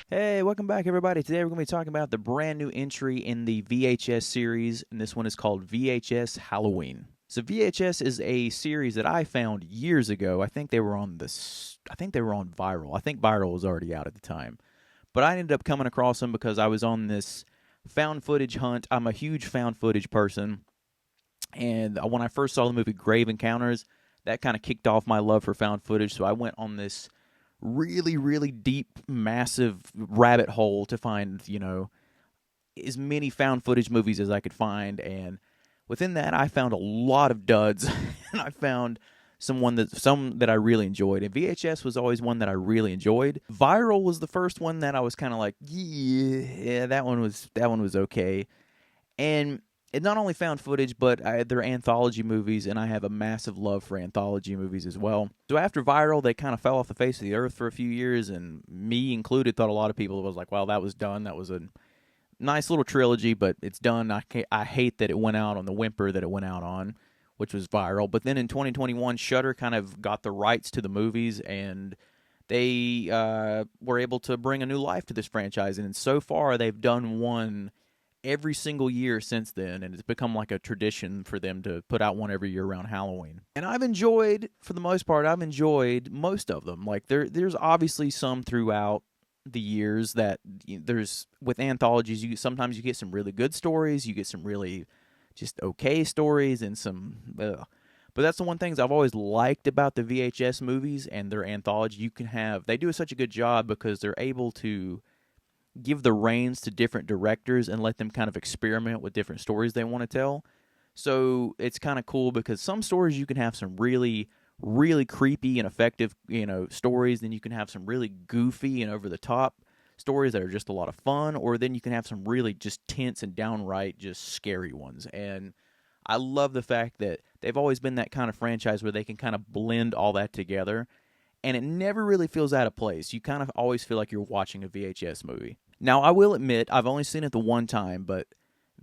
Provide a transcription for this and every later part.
Hey, welcome back, everybody. Today we're going to be talking about the brand new entry in the VHS series, and this one is called VHS Halloween. So VHS is a series that I found years ago. I think they were on this. I think they were on Viral. I think Viral was already out at the time, but I ended up coming across them because I was on this found footage hunt. I'm a huge found footage person, and when I first saw the movie Grave Encounters, that kind of kicked off my love for found footage. So I went on this really deep, massive rabbit hole to find, as many found footage movies as I could find. And within that, I found a lot of duds, and I found some that I really enjoyed. And VHS was always one that I really enjoyed. Viral was the first one that I was kind of like, yeah, that one was okay. And it not only found footage, but they're anthology movies, and I have a massive love for anthology movies as well. So after Viral, they kind of fell off the face of the earth for a few years, and me included thought a lot of people was like, well, that was done. That was a nice little trilogy, but it's done. I hate that it went out on the whimper that it went out on, which was Viral. But then in 2021, Shudder kind of got the rights to the movies, and they were able to bring a new life to this franchise. And so far, they've done one every single year since then, and it's become like a tradition for them to put out one every year around Halloween. And for the most part, I've enjoyed most of them. Like there's obviously some throughout the years that there's with anthologies. Sometimes you get some really good stories, you get some really just okay stories, and some. Ugh. But that's the one thing I've always liked about the VHS movies and their anthology. They do such a good job because they're able to give the reins to different directors and let them kind of experiment with different stories they want to tell. So it's kind of cool because some stories you can have some really creepy and effective, stories. Then you can have some really goofy and over the top stories that are just a lot of fun, or then you can have some really just tense and downright just scary ones. And I love the fact that they've always been that kind of franchise where they can kind of blend all that together, and it never really feels out of place. You kind of always feel like you're watching a VHS movie. Now, I will admit, I've only seen it the one time, but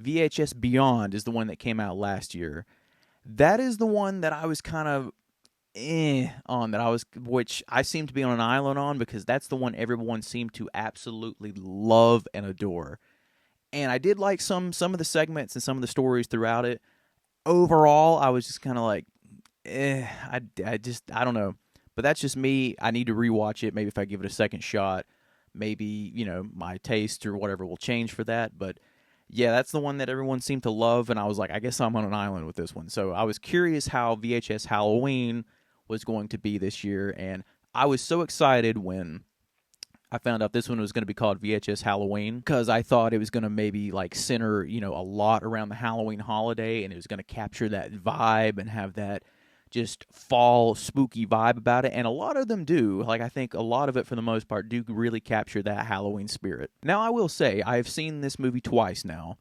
VHS Beyond is the one that came out last year. That is the one that I was kind of on, which I seem to be on an island on, because that's the one everyone seemed to absolutely love and adore. And I did like some of the segments and some of the stories throughout it. Overall, I was just kind of like, I don't know. But that's just me. I need to rewatch it. Maybe if I give it a second shot, maybe, my taste or whatever will change for that. But yeah, that's the one that everyone seemed to love, and I was like, I guess I'm on an island with this one. So I was curious how VHS Halloween was going to be this year, and I was so excited when I found out this one was going to be called VHS Halloween, because I thought it was going to maybe like center, a lot around the Halloween holiday, and it was going to capture that vibe and have that just fall spooky vibe about it. And a lot of them do. Like, I think a lot of it, for the most part, do really capture that Halloween spirit. Now, I will say, I've seen this movie twice now,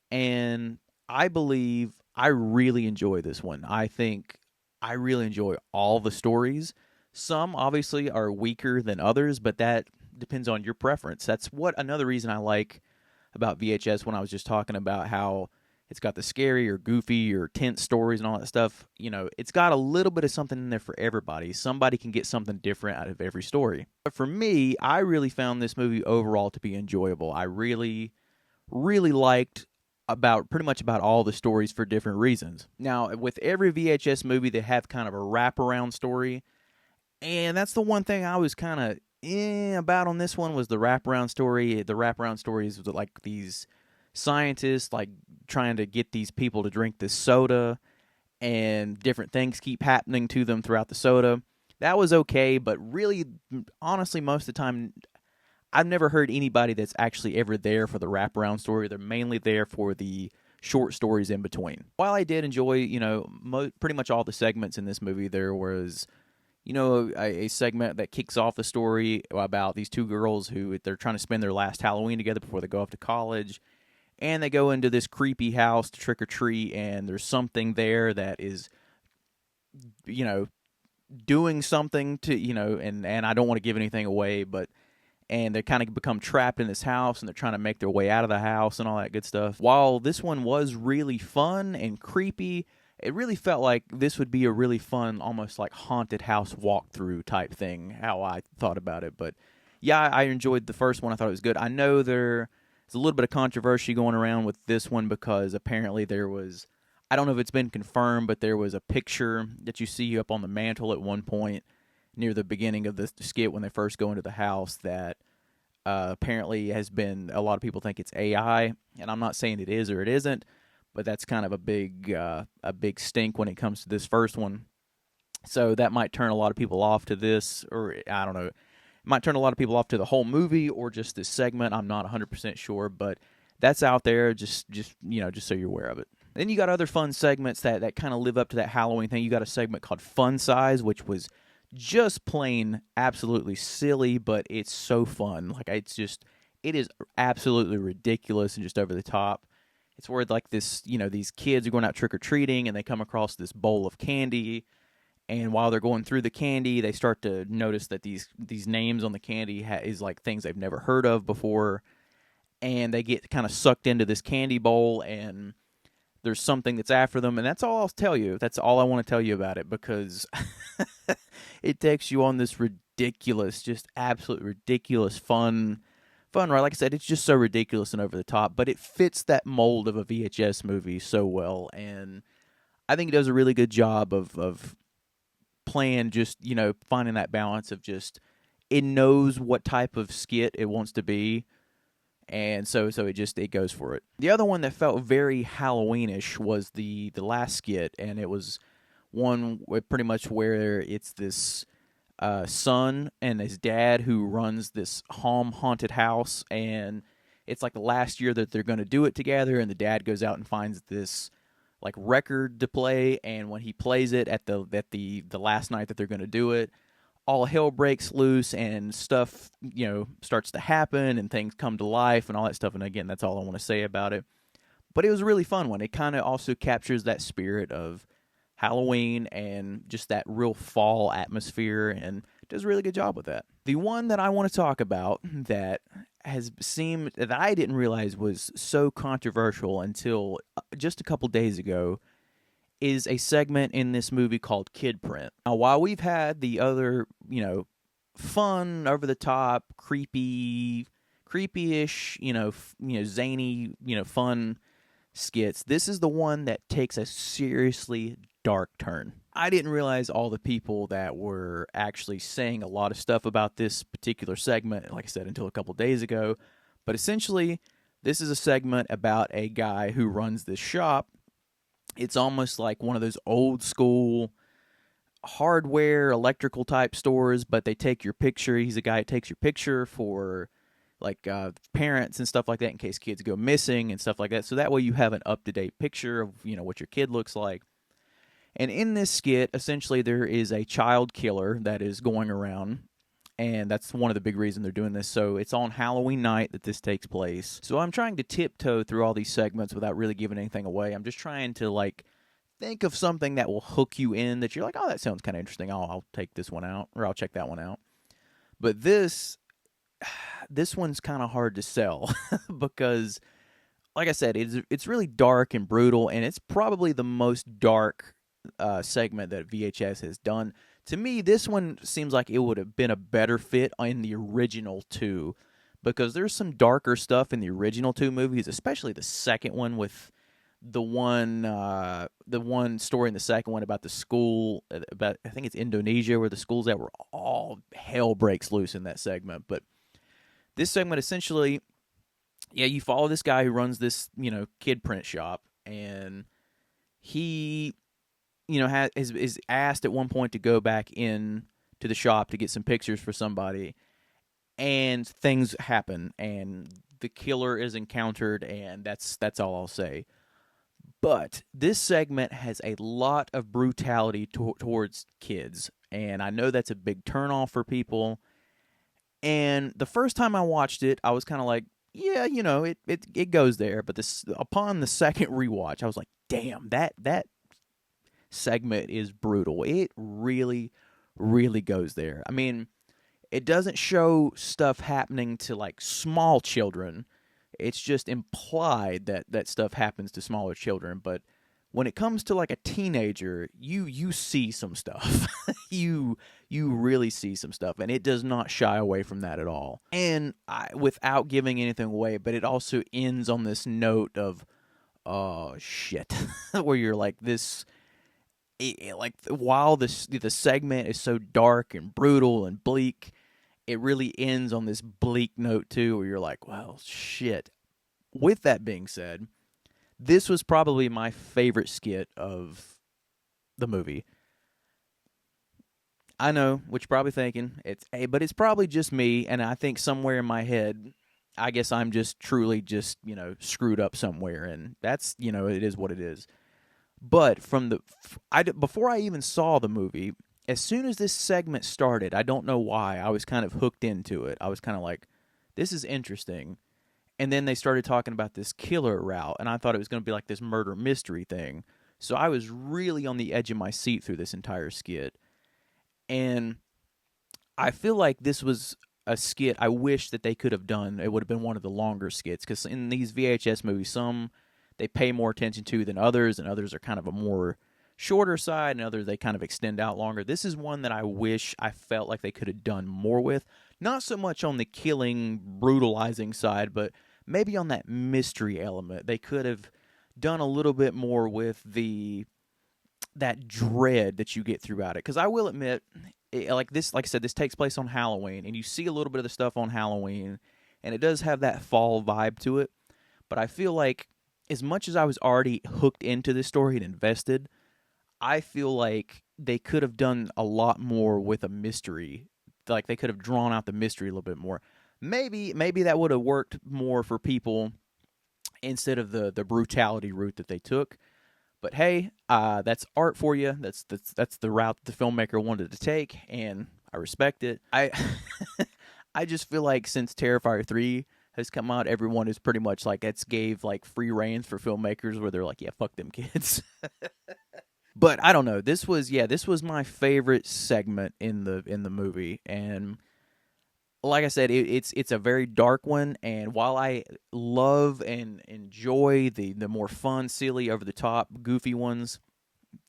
and I believe I really enjoy this one. I think I really enjoy all the stories. Some obviously are weaker than others, but that depends on your preference. That's another reason I like about VHS, when I was just talking about how it's got the scary or goofy or tense stories and all that stuff. It's got a little bit of something in there for everybody. Somebody can get something different out of every story. But for me, I really found this movie overall to be enjoyable. I really liked pretty much about all the stories for different reasons. Now, with every VHS movie, they have kind of a wraparound story. And that's the one thing I was kind of about on this one, was the wraparound story. The wraparound stories was like these scientists like trying to get these people to drink this soda, and different things keep happening to them throughout the soda. That was okay, but really, honestly, most of the time, I've never heard anybody that's actually ever there for the wraparound story. They're mainly there for the short stories in between. While I did enjoy, pretty much all the segments in this movie, there was, a segment that kicks off the story about these two girls who they're trying to spend their last Halloween together before they go off to college. And they go into this creepy house to trick or treat, and there's something there that is, doing something to, and I don't want to give anything away, and they kind of become trapped in this house, and they're trying to make their way out of the house and all that good stuff. While this one was really fun and creepy, it really felt like this would be a really fun, almost like haunted house walkthrough type thing, how I thought about it. But Yeah, I enjoyed the first one. I thought it was good. I know there's a little bit of controversy going around with this one because apparently there was, I don't know if it's been confirmed, but there was a picture that you see up on the mantle at one point near the beginning of the skit when they first go into the house that apparently has been, a lot of people think it's AI, and I'm not saying it is or it isn't, but that's kind of a big stink when it comes to this first one. So that might turn a lot of people off to this, or I don't know. It might turn a lot of people off to the whole movie or just this segment. I'm not 100% sure, but that's out there. Just so you're aware of it. Then you got other fun segments that kind of live up to that Halloween thing. You got a segment called Fun Size, which was just plain absolutely silly, but it's so fun. Like it is absolutely ridiculous and just over the top. It's where like this, these kids are going out trick or treating and they come across this bowl of candy, and while they're going through the candy, they start to notice that these names on the candy is like things they've never heard of before, and they get kind of sucked into this candy bowl, and there's something that's after them, and that's all I'll tell you. That's all I want to tell you about it, because it takes you on this ridiculous, just absolute ridiculous fun ride. Like I said, it's just so ridiculous and over the top, but it fits that mold of a VHS movie so well, and I think it does a really good job of playing, just finding that balance of just, it knows what type of skit it wants to be, and so it goes for it. The other one that felt very Halloweenish was the last skit, and it was one pretty much where it's this son and his dad who runs this haunted house, and it's like the last year that they're going to do it together, and the dad goes out and finds this like record to play, and when he plays it at the last night that they're going to do it, all hell breaks loose and stuff starts to happen and things come to life and all that stuff. And again, that's all I want to say about it. But it was a really fun one. It kind of also captures that spirit of Halloween and just that real fall atmosphere, and does a really good job with that. The one that I want to talk about that has seemed, that I didn't realize was so controversial until just a couple days ago, is a segment in this movie called Kid Print. Now, while we've had the other, fun, over the top, creepy-ish, zany, fun skits, this is the one that takes a seriously dark turn. I didn't realize all the people that were actually saying a lot of stuff about this particular segment, like I said, until a couple days ago. But essentially, this is a segment about a guy who runs this shop. It's almost like one of those old school hardware, electrical type stores, but they take your picture. He's a guy who takes your picture for like parents and stuff like that in case kids go missing and stuff like that. So that way you have an up-to-date picture of, what your kid looks like. And in this skit, essentially there is a child killer that is going around, and that's one of the big reasons they're doing this. So it's on Halloween night that this takes place. So I'm trying to tiptoe through all these segments without really giving anything away. I'm just trying to think of something that will hook you in, that you're like, oh, that sounds kind of interesting. I'll take this one out, or I'll check that one out. But this one's kind of hard to sell because, like I said, it's really dark and brutal, and it's probably the most dark segment that VHS has done. To me, this one seems like it would have been a better fit in the original two, because there's some darker stuff in the original two movies, especially the second one with the one story in the second one about the school, about, I think it's Indonesia, where the school's at, where all hell breaks loose in that segment. But this segment, essentially, you follow this guy who runs this, kid print shop, and he, is asked at one point to go back in to the shop to get some pictures for somebody, and things happen, and the killer is encountered, and that's all I'll say. But this segment has a lot of brutality towards kids, and I know that's a big turnoff for people. And the first time I watched it, I was kind of like, yeah, it goes there. But upon the second rewatch, I was like, damn, that segment is brutal. It really, really goes there. I mean, it doesn't show stuff happening to like small children. It's just implied that stuff happens to smaller children. But when it comes to like a teenager, you see some stuff. you you really see some stuff, and it does not shy away from that at all. And without giving anything away, but it also ends on this note of oh shit, where you're like this. Like while the segment is so dark and brutal and bleak, it really ends on this bleak note too, where you're like, well, shit. With that being said, this was probably my favorite skit of the movie. I know what you're probably thinking. But it's probably just me, and I think somewhere in my head, I guess I'm just truly just screwed up somewhere, and that's it is what it is. But before I even saw the movie, as soon as this segment started, I don't know why, I was kind of hooked into it. I was kind of like, this is interesting. And then they started talking about this killer route, and I thought it was going to be like this murder mystery thing. So I was really on the edge of my seat through this entire skit. And I feel like this was a skit I wish that they could have done. It would have been one of the longer skits, because in these VHS movies, some they pay more attention to than others, and others are kind of a more shorter side, and others they kind of extend out longer. This is one that I wish I felt like they could have done more with. Not so much on the killing, brutalizing side, but maybe on that mystery element. They could have done a little bit more with that dread that you get throughout it. Because I will admit, like I said, this takes place on Halloween, and you see a little bit of the stuff on Halloween, and it does have that fall vibe to it. But I feel like as much as I was already hooked into this story and invested, I feel like they could have done a lot more with a mystery. Like they could have drawn out the mystery a little bit more. Maybe that would have worked more for people instead of the brutality route that they took. But hey, that's art for you. That's the route the filmmaker wanted to take, and I respect it. I just feel like since Terrifier 3 has come out, everyone is pretty much like gave like free reins for filmmakers where they're like, yeah, fuck them kids. But I don't know. This was my favorite segment in the movie, and like I said, it's a very dark one. And while I love and enjoy the more fun, silly, over the top, goofy ones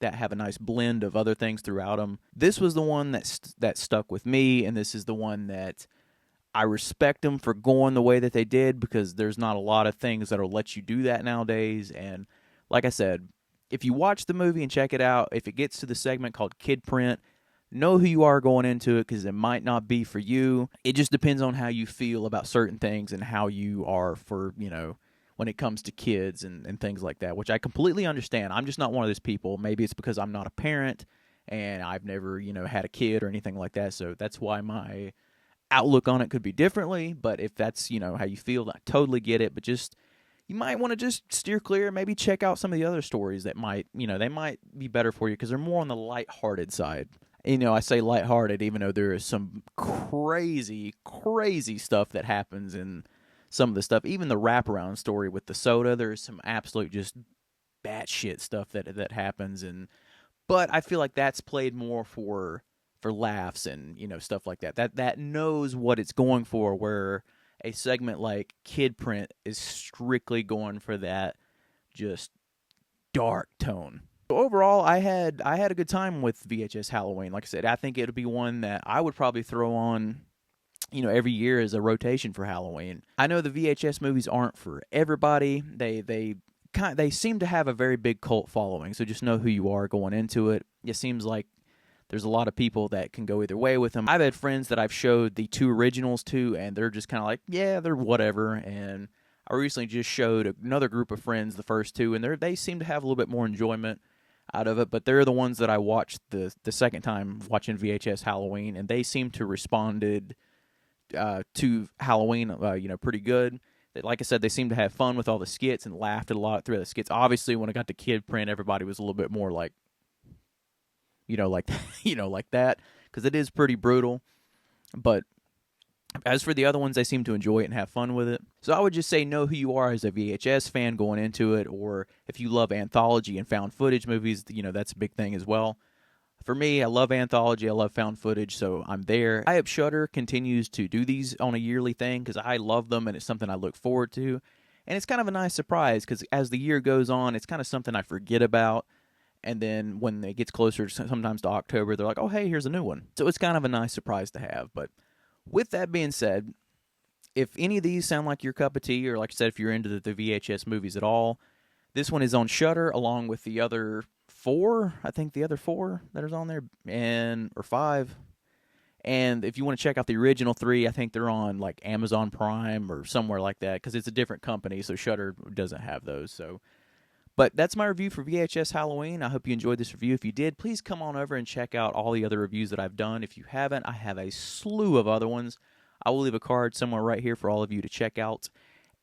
that have a nice blend of other things throughout them, this was the one that stuck with me, and this is the one that I respect them for going the way that they did, because there's not a lot of things that'll let you do that nowadays. And like I said, if you watch the movie and check it out, if it gets to the segment called Kid Print, know who you are going into it, because it might not be for you. It just depends on how you feel about certain things and how you are for, when it comes to kids and things like that, which I completely understand. I'm just not one of those people. Maybe it's because I'm not a parent and I've never, had a kid or anything like that. So that's why my outlook on it could be differently. But if that's, how you feel, I totally get it. But just, you might want to just steer clear. Maybe check out some of the other stories that might, they might be better for you, because they're more on the lighthearted side. I say lighthearted, even though there is some crazy, crazy stuff that happens in some of the stuff. Even the wraparound story with the soda, there's some absolute just batshit stuff that happens. But I feel like that's played more for laughs and stuff like that. That knows what it's going for. Where a segment like Kid Print is strictly going for that just dark tone. Overall, I had a good time with VHS Halloween. Like I said, I think it would be one that I would probably throw on, every year as a rotation for Halloween. I know the VHS movies aren't for everybody. They seem to have a very big cult following, so just know who you are going into it. It seems like there's a lot of people that can go either way with them. I've had friends that I've showed the 2 originals to, and they're just kind of like, yeah, they're whatever. And I recently just showed another group of friends the first 2, and they seem to have a little bit more enjoyment out of it. But they're the ones that I watched the second time watching VHS Halloween, and they seem to responded to Halloween, pretty good. Like I said, they seemed to have fun with all the skits and laughed a lot through the skits. Obviously, when it got to Kid Print, everybody was a little bit more like, like that, because it is pretty brutal. But as for the other ones, they seem to enjoy it and have fun with it. So I would just say know who you are as a VHS fan going into it, or if you love anthology and found footage movies, that's a big thing as well. For me, I love anthology, I love found footage, so I'm there. I hope Shudder continues to do these on a yearly thing, because I love them and it's something I look forward to. And it's kind of a nice surprise because as the year goes on, it's kind of something I forget about. And then when it gets closer sometimes to October, they're like, oh, hey, here's a new one. So it's kind of a nice surprise to have. But with that being said, if any of these sound like your cup of tea, or like I said, if you're into the VHS movies at all, this one is on Shudder along with the other four. I think the other four that is on there, or five. And if you want to check out the original three, I think they're on like Amazon Prime or somewhere like that because it's a different company, so Shudder doesn't have those. So, but that's my review for VHS Halloween. I hope you enjoyed this review. If you did, please come on over and check out all the other reviews that I've done. If you haven't, I have a slew of other ones. I will leave a card somewhere right here for all of you to check out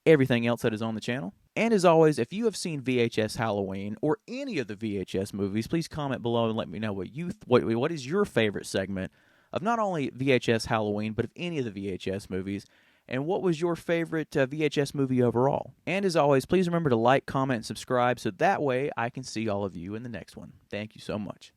everything else that is on the channel. And as always, if you have seen VHS Halloween or any of the VHS movies, please comment below and let me know what is your favorite segment of not only VHS Halloween, but of any of the VHS movies, and what was your favorite VHS movie overall. And as always, please remember to like, comment, and subscribe so that way I can see all of you in the next one. Thank you so much.